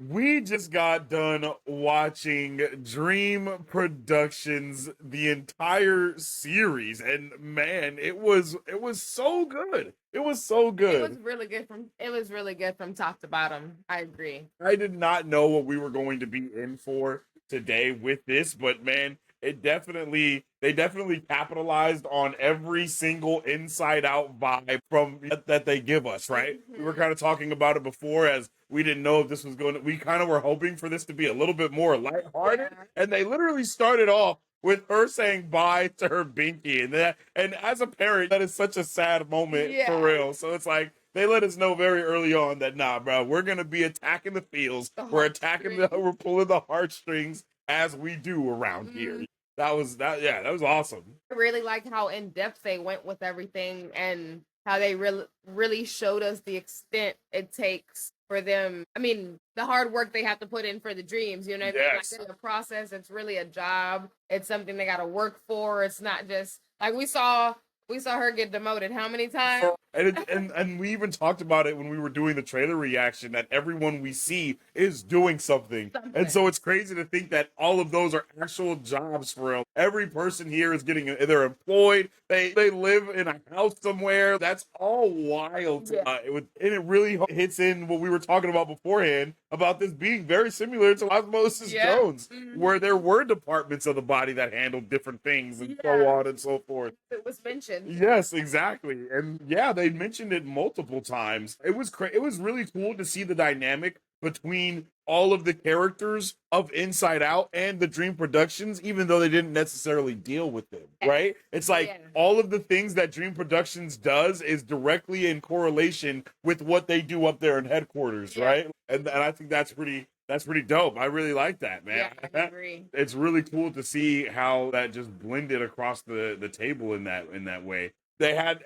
We just got done watching Dream Productions the entire series, and man, it was so good. It was so good. It was really good from top to bottom. I agree. I did not know what we were going to be in for today with this, but man, they definitely capitalized on every single inside out vibe from that they give us, right? We were Mhm. kind of talking about it before as we didn't know if this was going to we kind of were hoping for this to be a little bit more lighthearted, Yeah. and they literally started off with her saying bye to her binky, and as a parent that is such a sad moment for Yeah. real. So it's like they let us know very early on that nah, bro, we're gonna be attacking the fields. The We're attacking heartstrings. we're pulling the heartstrings as we do around here. Mm. Yeah, that was awesome. I really like how in depth they went with everything and how they really showed us the extent it takes for them. I mean, the hard work they have to put in for the dreams. You know what I mean? Like Yes. it's a process. It's really a job. It's something they got to work for. It's not just like we saw her get demoted how many times? And we even talked about it when we were doing the trailer reaction that everyone we see is doing something. And Something. so it's crazy to think that all of those are actual jobs for real. Every person here is getting they're employed. They live in a house somewhere. That's all wild. Yeah. And it really hits in what we were talking about beforehand about this being very similar to Osmosis Yeah. Jones, where there Mhm. were departments of the body that handled different things and so Yeah. on and so forth. It was mentioned. Yes, exactly. And yeah, they mentioned it multiple times. It was really cool to see the dynamic between all of the characters of Inside Out and the Dream Productions, even though they didn't necessarily deal with them, right? It's like Yeah. all of the things that Dream Productions does is directly in correlation with what they do up there in headquarters, Yeah. right? And I think that's pretty dope. I really like that, man. Yeah, I agree. It's really cool to see how that just blended across the table in that way. They had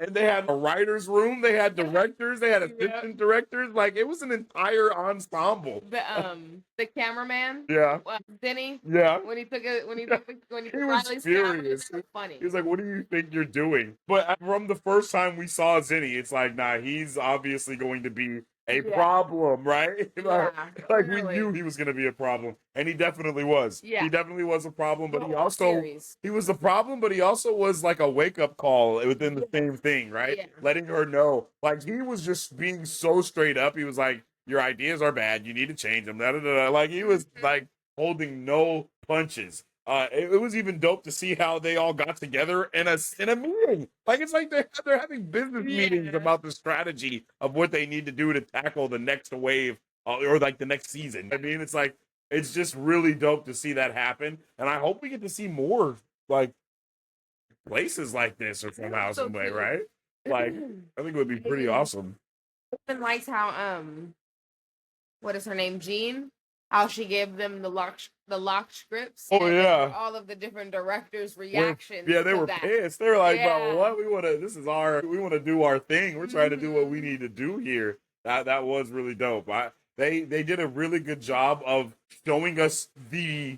a writer's room, they had directors, they had Yeah. assistant directors, like it was an entire ensemble. The cameraman, Yeah, Denny, yeah. when he He took was Riley's camera, that furious. was funny. He was like, "What do you think you're doing?" But from the first time we saw Zinni, it's like, nah, he's obviously going to be a Yeah, problem, right? yeah, Like we knew clearly. he was going to be a problem, and he definitely was. Yeah, He definitely was a problem, the but whole series. he was a problem, but he also was like a wake up call within the Yes. same thing, right? Yeah. Letting her know, like he was just being so straight up. He was like, "Your ideas are bad. You need to change them." Da, da, da, da. Like he was Mhm. like holding no punches. It was even dope to see how they all got together in a meeting. Like it's like they're having business meetings Yeah. about the strategy of what they need to do to tackle the next wave or like the next season. I mean, it's like it's just really dope to see that happen, and I hope we get to see more like places like this or I somehow, hope so some way, too. right? Like I think it would be I pretty awesome. even liked how what is her name, Jean? How she gave them the lock scripts, Oh and then for yeah, all of the different directors' we're reactions yeah, they to were that. pissed. They were like, "But Yeah. what? We want to do our thing. We're trying to do what we Mhm. need to do here." That was really dope. They did a really good job of showing us the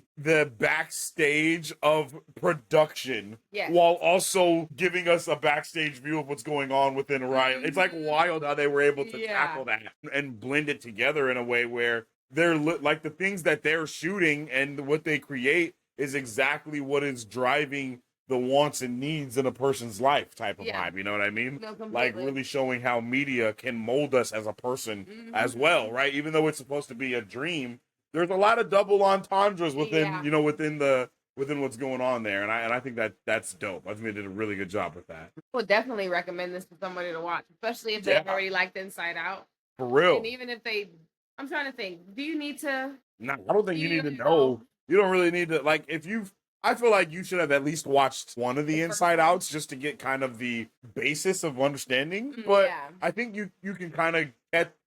backstage of production Yes. while also giving us a backstage view of what's going on within Riot. It's like Mhm. wild how they were able to Yeah. tackle that and blend it together in a way where like the things that they're shooting and what they create is exactly what is driving the wants and needs in a person's life type of Yeah. vibe. You know what I mean? No, Like completely. really showing how media can mold us as a person as well, Mhm. right? Even though it's supposed to be a dream, there's a lot of double entendres within, Yeah. within what's going on there, and I think that's dope. I think they did a really good job with that. Would definitely recommend this to somebody to watch, especially if they've Yeah, already liked Inside Out. for And real. even if they, I'm trying to think, do you need to, No, I don't do think you need you to know know. You don't really need to like if you've I feel like you should have at least watched one of the the first Inside one? Outs just to get kind of the basis of understanding. Mm, But yeah. I think you can kind of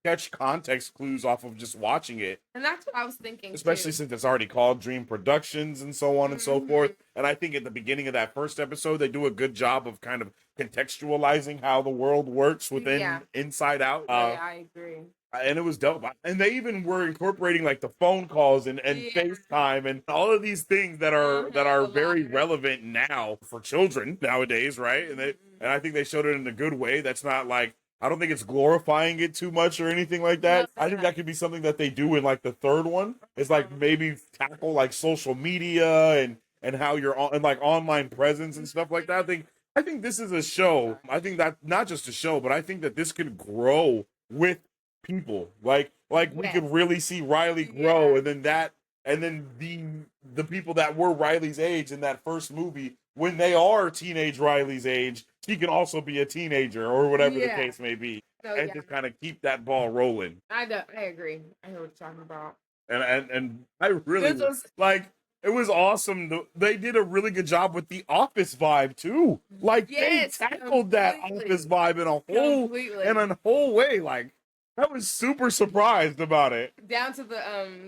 catch context clues off of just watching it, And that's what I was thinking especially too. since it's already called Dream Productions and so on and so forth. Hmm. And I think at the beginning of that first episode, they do a good job of kind of contextualizing how the world works Yeah. within Inside Out. Yeah, I agree. And it was dope. And they even were incorporating like the phone calls and Yeah. FaceTime and all of these things that Hmm. are The very locker. relevant now for children nowadays, right? And Hmm. I think they showed it in a good way. That's not like I don't think it's glorifying it too much or anything like No, that. it's I think not. that could be something that they do in like the third one. Is like maybe tackle like social media and how you're on and like online presence and stuff like that. I think this is a show. I think that not just a show, but I think that this could grow with people. Like we Yes. could really see Riley grow, Yeah. and then the people that were Riley's age in that first movie, when they are teenage Riley's age, she can also be a teenager or whatever the Yeah. case may be, No, and yeah. just kind of keep that ball rolling. I agree. I know what you're talking about. And I really This was like. It was awesome. They did a really good job with the Office vibe too. Like Yes, they tackled that completely. Office vibe Completely. in a whole way. Like I was super surprised about it. Down to the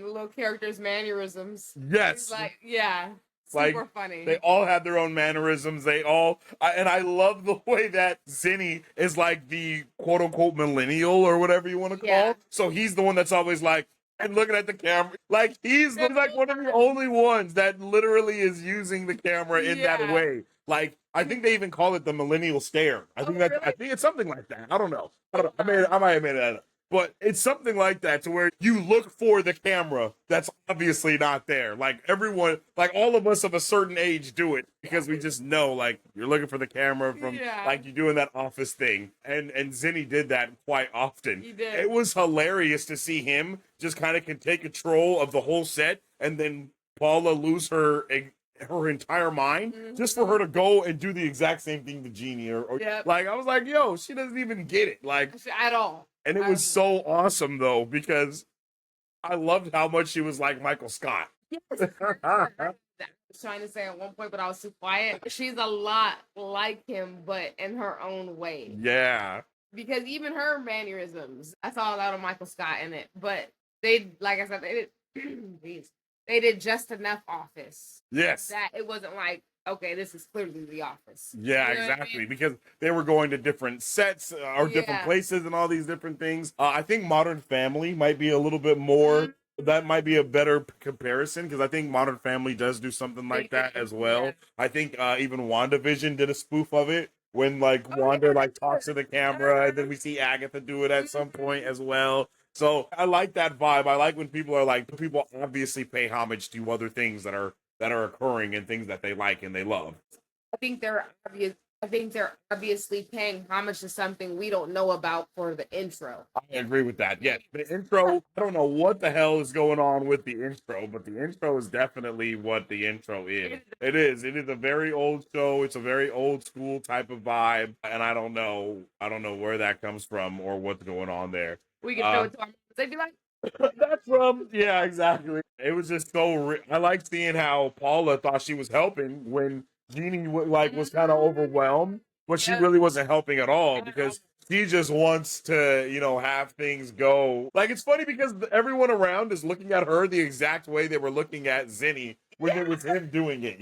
little characters' mannerisms. Yes, It's like, yeah, like super funny. they all had their own mannerisms. And I love the way that Zinni is like the quote unquote millennial or whatever you want to call. Yeah. So he's the one that's always like and looking at the camera. Like he's like one of the only ones that literally is using the camera in that Yeah. way. Like I think they even call it the millennial stare. I think really? I think it's something like that. I don't know. I might have made it up. But it's something like that to where you look for the camera that's obviously not there. Like everyone, like all of us of a certain age do it because we just know, like you're looking for the camera from, Yeah. like you're doing that Office thing. And Zinni did that quite often. He did. It was hilarious to see him just kind of can take control of the whole set, and then Paula lose her entire mind just for her to go and do the exact same thing to Jeannie or Yep. like I was like, yo, she doesn't even get it. Like At all. and it was so awesome though, because I loved how much she was like Michael Scott. Yes. I was trying to say at one point, but I was too quiet. She's a lot like him, but in her own way. Yeah. Because even her mannerisms, I saw a lot of Michael Scott in it. But they, like I said, they did, geez, they did just enough Office Yes. that it wasn't like, okay, this is clearly The Office. Yeah, You know what I exactly. mean? Because they were going to different sets or different Yeah. places and all these different things. I think Modern Family might be a little bit more. Mhm. That might be a better comparison because I think Modern Family does do something like They that do, as well. yeah. I think even WandaVision did a spoof of it when like Oh, Wanda yeah. like talks to the camera, and then we see Agatha do it at some point as well. So I like that vibe. I like when people are like people obviously pay homage to other things that are occurring and things that they like and they love. I think they're obvious. I think they're obviously paying homage to something we don't know about for the intro. I agree with that. Yes, the intro. I don't know what the hell is going on with the intro, but the intro is definitely what the intro is. It is. It is a very old show. It's a very old school type of vibe, and I don't know. I don't know where that comes from or what's going on there. We can show it to our moms. They'd be like, That's from. Yeah, exactly. It was just so. I like seeing how Paula thought she was helping when Jeannie was kind of overwhelmed, but she Yep. really wasn't helping at all At because all. she just wants to, have things go. Like it's funny because everyone around is looking at her the exact way they were looking at Zinni when it was him doing it,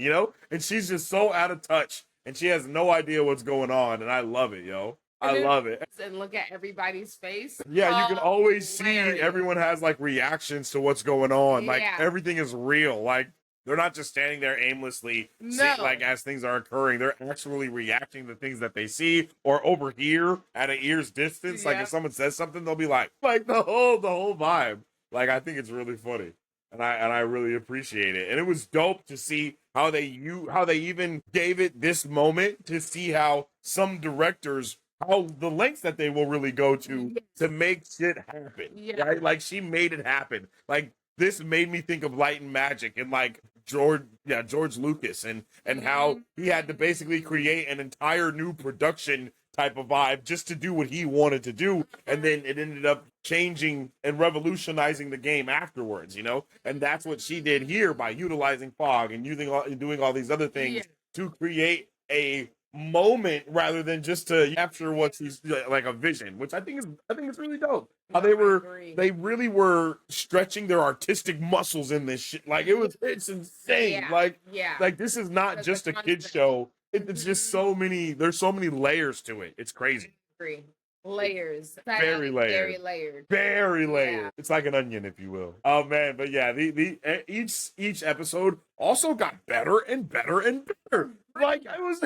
and she's just so out of touch and she has no idea what's going on, and I love it, yo. I love it. And look at everybody's face. Yeah, you can always see Hilarious. everyone has like reactions to what's going on. Like Yeah. everything is real. Like they're not just standing there aimlessly, No. like as things are occurring. They're actually reacting to things that they see or overhear at an ear's distance. Like Yep. if someone says something, they'll be like the whole vibe. Like I think it's really funny, and I really appreciate it. And it was dope to see how they even gave it this moment to see how some directors how the lengths that they will really go to Yes. make shit happen. Yeah. Right? Like she made it happen. Like this made me think of Light and Magic and like George Lucas and how he had to basically create an entire new production type of vibe just to do what he wanted to do, and then it ended up changing and revolutionizing the game afterwards, and that's what she did here by utilizing fog and doing all these other things Yeah. to create a moment rather than just to capture what she's like a vision, which I think is really dope. How No, I agree. they really were stretching their artistic muscles in this shit. Like it's insane. Yeah. Like Yeah. this is not That's just the a kid's concept. show. It's just there's so many layers to it. It's crazy. Agree. Layers. Very layered. Very layered. Very layered. Yeah. It's like an onion, if you will. Oh man, but yeah, each episode also got better and better and better. Like I was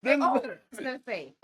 Then I was gonna say,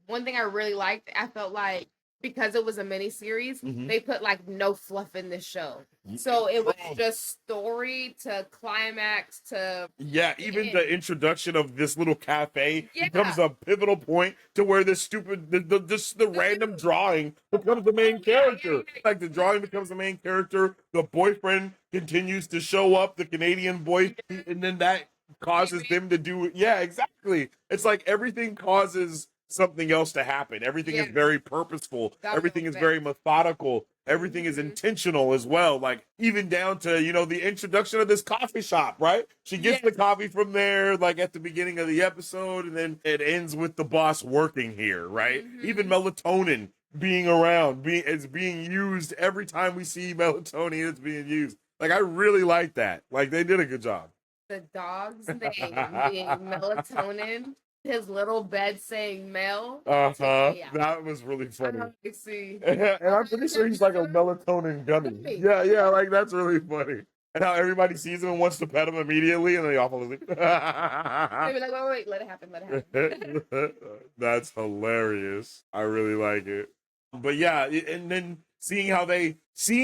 one thing I really liked, I felt like because it was a mini series, Mhm. they put like no fluff in this show. So it was Bro. just story to climax to Yeah, even end. the introduction of this little cafe Yeah. becomes a pivotal point to where this stupid, the random drawing becomes the main character. yeah. Like the drawing becomes the main character. The boyfriend continues to show up, the Canadian boy, and then that causes them to do. Yeah, exactly. It's like everything causes something else to happen. Everything is Yeah. very purposeful. Domino Everything is effect. very methodical. Everything is Mhm. intentional as well. Like even down to, the introduction of this coffee shop, right? She gets the Yes. coffee from there, like at the beginning of the episode, and then it ends with the boss working here, right? Even Mhm. melatonin being around, it's being used every time we see melatonin, it's being used. Like I really like that. Like they did a good job. The dog's name being melatonin, his little bed saying Mel. Uh-huh. Yeah. That was really funny. I see. And I'm pretty sure he's like a melatonin gummy. Yeah, like that's really funny. And how everybody sees him and wants to pet him immediately, and then they all fall asleep. Maybe like, wait, let it happen, let it happen. That's hilarious. I really like it. But yeah, and then seeing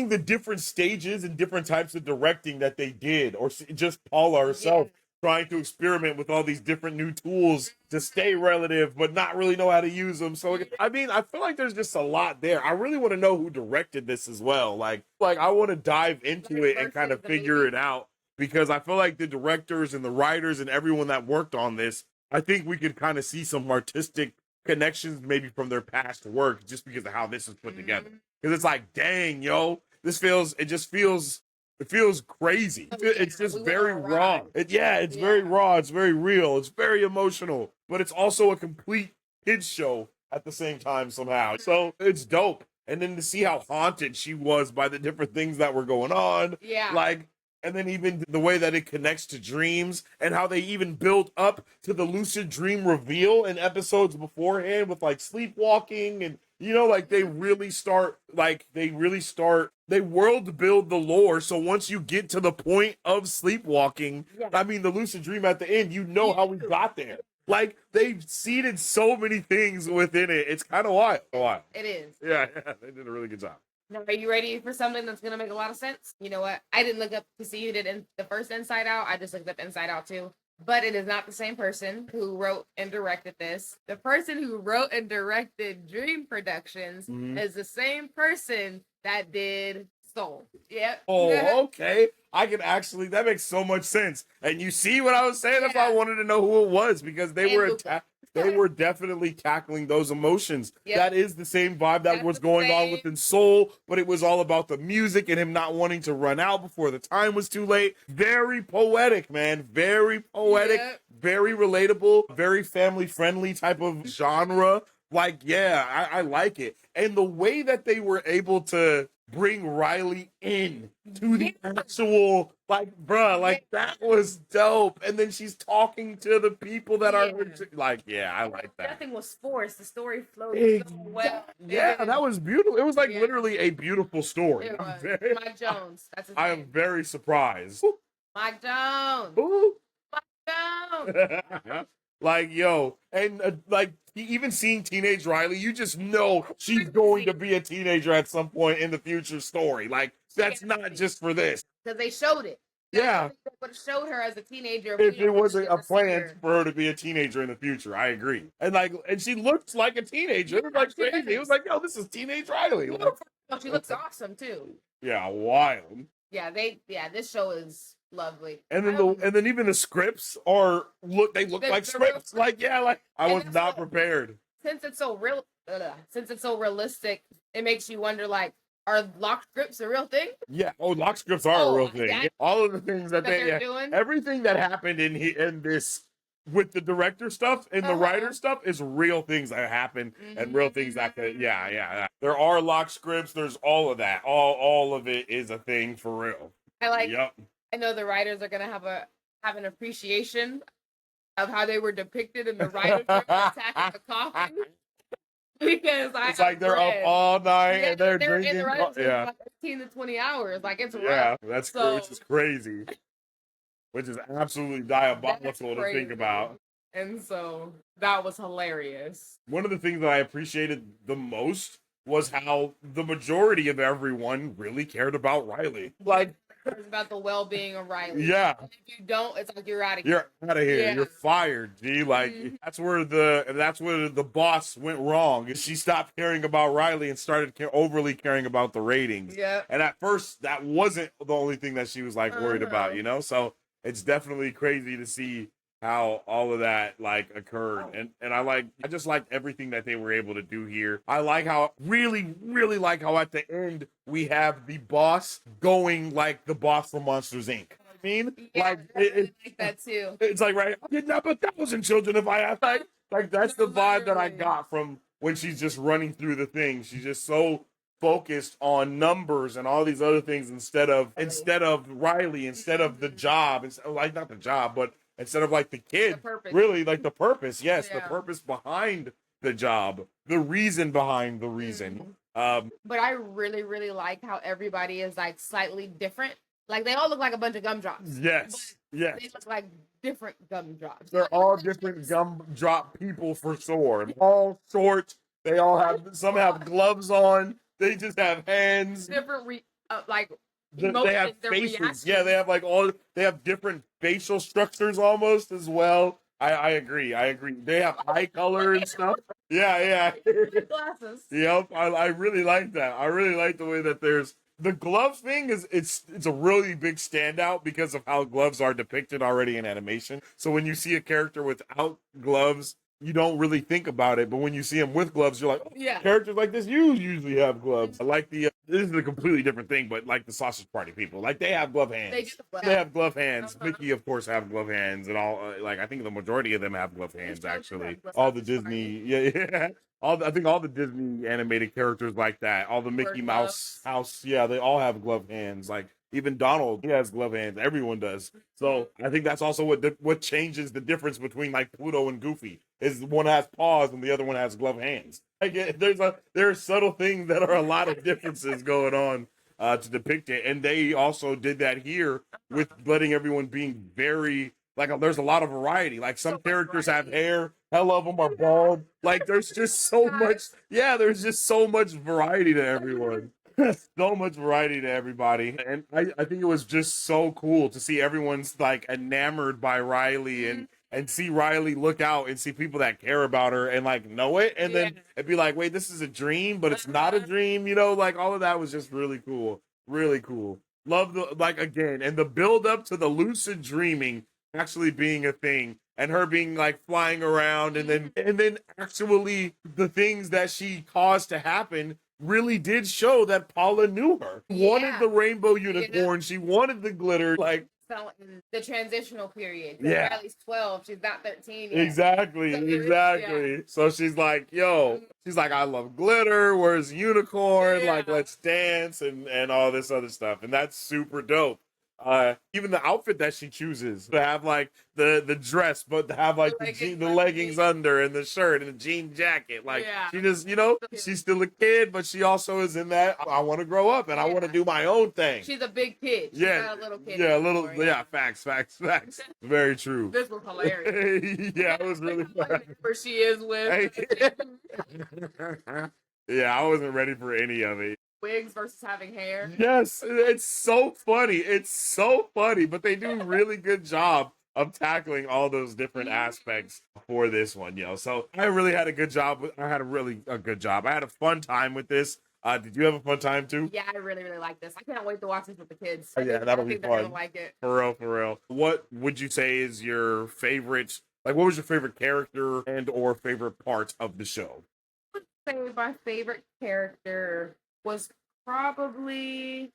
the different stages and different types of directing that they did, or just Paula herself trying to experiment with all these different new tools to stay relative, but not really know how to use them. So, I mean, I feel like there's just a lot there. I really want to know who directed this as well. Like I want to dive into it and kind of figure it out because I feel like the directors and the writers and everyone that worked on this, I think we could kind of see some artistic connections maybe from their past work just because of how this is put together. Because it's like, dang, yo, it feels crazy. It's just very raw. It's very raw. It's very real. It's very emotional, but it's also a complete kids show at the same time somehow. So it's dope. And then to see how haunted she was by the different things that were going on. Yeah. Like, and then even the way that it connects to dreams and how they even build up to the lucid dream reveal in episodes beforehand with like sleepwalking and like they world build the lore. So once you get to the point of sleepwalking, I mean the lucid dream at the end, how we got there. Like they've seeded so many things within it. It's kind of wild. It is. Yeah, they did a really good job. Now, are you ready for something that's gonna make a lot of sense? You know what? I didn't look up to see who did the first Inside Out. I just looked up Inside Out 2. But it is not the same person who wrote and directed this. The person who wrote and directed Dream Productions is the same person that did Soul. Yep. Oh, okay. That makes so much sense. And you see what I was saying? That's why I wanted to know who it was because they were definitely tackling those emotions. Yep. That is the same vibe that was going on within Soul, but it was all about the music and him not wanting to run out before the time was too late. Very poetic, man. Very poetic, very relatable, very family friendly type of genre. Like, yeah, I like it. And the way that they were able to bring Riley in to the actual, like, bruh, like that was dope. And then she's talking to the people that are like, I like that. Nothing was forced. The story flowed so well. Yeah, that was beautiful. It was like literally a beautiful story. It was. Very, Mike Jones. That's his I name. am very surprised. Mike Jones. Ooh. Mike Jones. Like, yo, and like even seeing teenage Riley, you just know she's going to be a teenager at some point in the future story. Like, that's not just for this. Because they showed it. Yeah. They would have showed her as a teenager. If it wasn't a plan for her to be a teenager in the future, I agree. And she looked like a teenager. It was like crazy. It was like, yo, this is teenage Riley. Like, she looks awesome too. yeah, wild. Yeah, this show is lovely. And then even the scripts look like scripts. Like, I was not prepared. Since it's so realistic, it makes you wonder like, are lock scripts a real thing? Yeah. Oh, lock scripts are a real thing. All of the things that they're doing. Everything that happened in this with the director stuff and the writer stuff is real things that happen and real things that could. Yeah. There are lock scripts. There's all of that. All of it is a thing for real. I know the writers are gonna have an appreciation of how they were depicted in the writer's room attacking the coffin. Because it's like they're up all night and they're drinking. In the writers room for like 15 to 20 hours. Like it's rough. Which is crazy. Which is absolutely diabolical to think about. And so that was hilarious. One of the things that I appreciated the most was how the majority of everyone really cared about Riley. Like, It's about the well-being of Riley. yeah, And if you don't, it's like you're out of you're here. out of here. Yeah. You're fired, G. Like, Mhm. that's where the boss went wrong. She stopped caring about Riley and started overly caring about the ratings. Yep. And at first, that wasn't the only thing that she was like worried about, Uh-huh. you know. So it's definitely crazy to see how all of that like occurred. And I just like everything that they were able to do here. I like how really like how at the end we have the boss going like the boss from Monsters Inc. I mean, Yeah, like I really like that too. it's like, right, I'll kidnap 1,000 children if I have, like that's the vibe that I Literally. got from when she's just running through the thing. She's just so focused on numbers and all these other things instead of Riley, instead of the job, like not the job, but instead of like the kid, The purpose. really like the purpose. Yes, the Yeah. purpose behind the job, the reason behind the reason. But I really like how everybody is like slightly different. Like they all look like a bunch of gumdrops. Yes, yes. They look like different gumdrops. They're all different gumdrop people for sure. All short. They all have, some have gloves on. They just have hands. Different like They have emotions, their faces. reactions. Yeah, they have like they have different facial structures almost as well. I agree. They have eye color and stuff. Yeah. Glasses. Yep. I really like that. I really like the way that there's the glove thing it's a really big standout because of how gloves are depicted already in animation. So when you see a character without gloves, you don't really think about it, but when you see them with gloves, you're like, oh, Yeah. characters like this usually have gloves. I like the this is a completely different thing, but like the Sausage Party people, like they have glove hands. They have glove hands. Uh-huh. Mickey, of course, have glove hands, and all. Like I think the majority of them have glove hands. They do Actually, have glove all the hands, Disney, yeah. I think all the Disney animated characters like that. All the Mickey Wear Mouse gloves. house, yeah, they all have glove hands. Like even Donald, he has glove hands. Everyone does. So I think that's also what changes the difference between like Pluto and Goofy is one has paws and the other one has glove hands. Like there's subtle things that are a lot of differences going on to depict it, and they also did that here with letting everyone being very like there's a lot of variety. Like some So much characters have variety. hair, hell of them are bald. Like there's just so much. Yeah, there's just so much variety to everyone. So much variety to everybody, and I think it was just so cool to see everyone's like enamored by Riley and see Riley look out and see people that care about her and like know it, and then it'd be like, wait, this is a dream, but it's not a dream, you know, like all of that was just really cool. Love the like again, and the build up to the lucid dreaming actually being a thing, and her being like flying around, and then actually the things that she caused to happen really did show that Paula knew her. Wanted the rainbow unicorn, she wanted the glitter, like So in the transitional period. Yeah. Riley's 12, she's not 13 yet. exactly. So she's like, yo, she's like, I love glitter, where's unicorn? Like, Yeah. let's dance and all this other stuff. And that's super dope. Even the outfit that she chooses to have like the dress, but to have like the leggings under and the shirt and the jean jacket. Like she just, you know, she's still a kid, but she also is in that I want to grow up and I want to do my own thing. She's a big kid. She's Yeah, not a little kid. Yeah, a little. anymore, Yeah, facts. Very true. This was hilarious. Yeah, it was really fun. Where she is with Yeah, I wasn't ready for any of it. wigs versus having hair. Yes, it's so funny. It's so funny, but they do a really good job of tackling all those different aspects for this one, yo. So I really had a good job. I had a good job. I had a fun time with this. Did you have a fun time too? Yeah, I really like this. I can't wait to watch this with the kids. Yeah, that'll be They're gonna fun. like it. For real. What would you say is your favorite? Like, what was your favorite character and or favorite part of the show? Say my favorite character was probably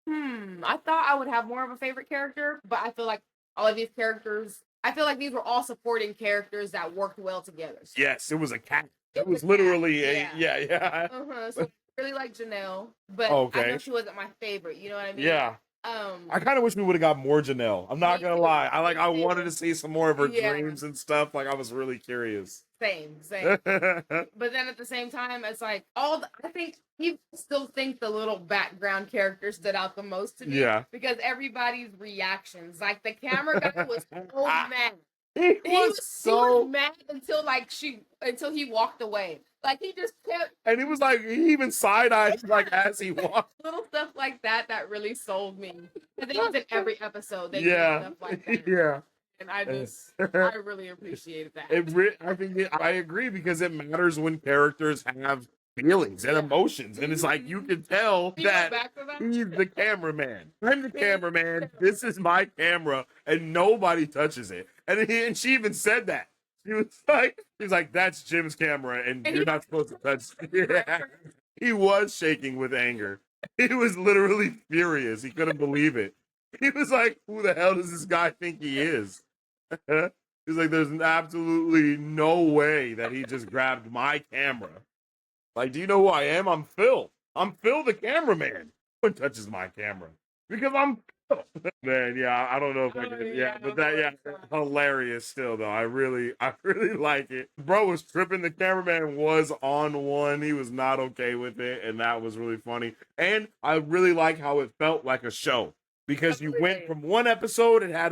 I thought I would have more of a favorite character, but I feel like all of these characters I feel like these were all supporting characters that worked well together. Yes, it was a cat. It was was a literally cat, yeah. So I really like Janelle, but I Okay. know she wasn't my favorite. You know what I mean? Yeah. I kind of wish we would have got more Janelle. I'm not Me gonna too. lie. I Me wanted too. to see some more of her Yeah. dreams and stuff. Like I was really curious. Same. But then at the same time, it's like I think people still think the little background character stood out the most to me. Yeah. Because everybody's reactions, like the camera guy was so mad He was He so, was mad until until he walked away. Like he just kept and he was like, he even side-eyed like as he walked. little stuff like that that really sold me. Because it was in every episode. They did Yeah, stuff like that. yeah. And I really appreciated that. I think I agree because it matters when characters have feelings and Yeah. emotions, and it's like you can tell Can you go that back to that? he's the cameraman. I'm the cameraman. This is my camera, and nobody touches it. And she even said that. She was like, "That's Jim's camera, and And you're he- not supposed to touch." Yeah, he was shaking with anger. He was literally furious. He couldn't believe it. He was like, "Who the hell does this guy think he is?" He's like, "There's absolutely no way that he just grabbed my camera." Like, do you know who I am? I'm Phil. I'm Phil the cameraman. No one touches my camera because I'm Phil. Man, yeah, I don't know if I Oh, can. Yeah, yeah, but that, yeah, of course. hilarious still though. I really like it. Bro was tripping. The cameraman was on one. He was not okay with it, and that was really funny. And I really like how it felt like a show because you went Absolutely. from one episode. It had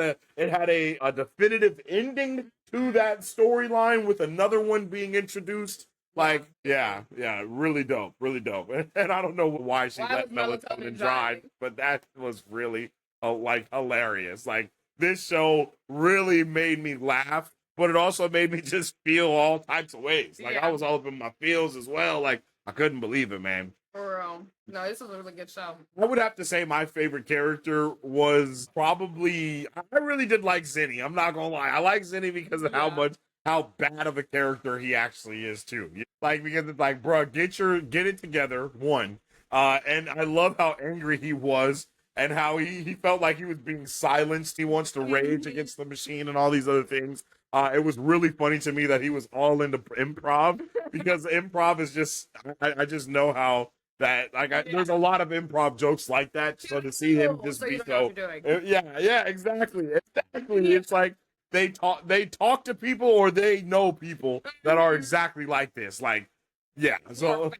a definitive ending to that storyline with another one being introduced. Like, yeah, really dope, really dope. And I don't know why she Why let was melatonin melatonin dry, dry? but that was really like hilarious. Like this show really made me laugh, but it also made me just feel all types of ways. Like I Yeah. was all up in my feels as well. Like I couldn't believe it, man. For real. No, this was a really good show. I would have to say my favorite character was probably I really did like Zinni. I'm not gonna lie. I like Zinni because of Yeah. how bad of a character he actually is too. Like because it's like, bro, get it together. One. And I love how angry he was and how he felt like he was being silenced. He wants to rage against the machine and all these other things. It was really funny to me that he was all into improv because improv is just I just know how that there's a lot of improv jokes like that. So to see him just So be you know what so you're doing. yeah, exactly. It's like they talk to people or they know people that are exactly like this. Like, yeah, so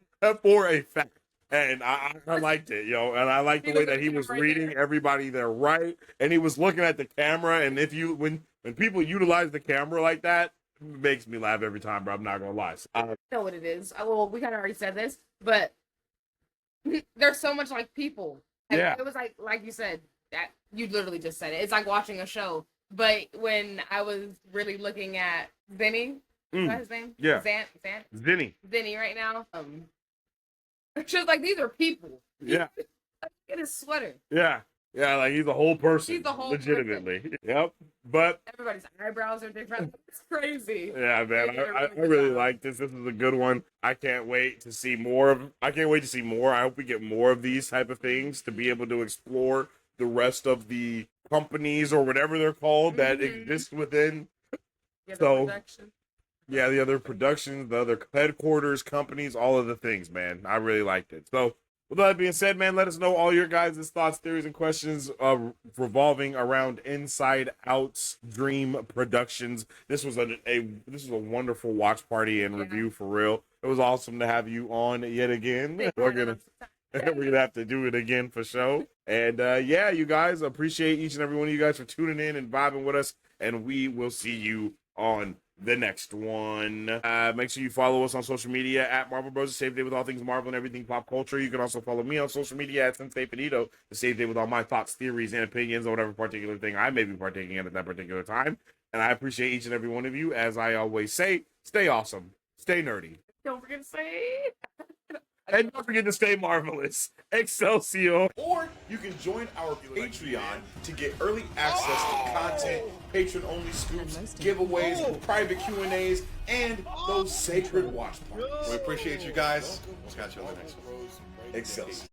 for a fact. And I liked it, yo, and I liked the way that he was reading everybody there right, and he was looking at the camera. And if you when people utilize the camera like that, it makes me laugh every time, bro. I'm not gonna lie. I know what it is. Well, we kind of already said this, but there's so much like people. And Yeah. It was like you said, that you literally just said it. It's like watching a show. But when I was really looking at Zinni, is that his name? Yeah. Zant, Zinni. Zinni right now. She was like, these are people. Yeah. Get his sweater. Yeah. Yeah, like he's a whole person. He's a whole legitimately. Yep. But Everybody's eyebrows are different. It's crazy. yeah, man, They did a I really good really job. like this. This is a good one. I can't wait to see more of. I can't wait to see more. I hope we get more of these type of things to be able to explore the rest of the companies or whatever they're called that Mhm. exist within. Yeah, the So- production. Yeah, the other productions, the other headquarters, companies, all of the things, man. I really liked it. So, with that being said, man, let us know all your guys' thoughts, theories, and questions revolving around Inside Out's Dream Productions. This was a wonderful watch party and Yeah. review for real. It was awesome to have you on yet again. We're gonna have to do it again for sure. And yeah, you guys, appreciate each and every one of you guys for tuning in and vibing with us. And we will see you on the next one. Make sure you follow us on social media at Marvel Bros. To save the day with all things Marvel and everything pop culture. You can also follow me on social media at Sensei Finito to save the day with all my thoughts, theories, and opinions on whatever particular thing I may be partaking in at that particular time. And I appreciate each and every one of you. As I always say, stay awesome, stay nerdy, Don't forget to say. and don't forget to stay marvelous. Excelsior. Or you can join our Patreon to get early access to content, patron-only scoops, giveaways, private Q&As, and those sacred watch parties. We appreciate you guys. We'll catch you on the next one. Excelsior.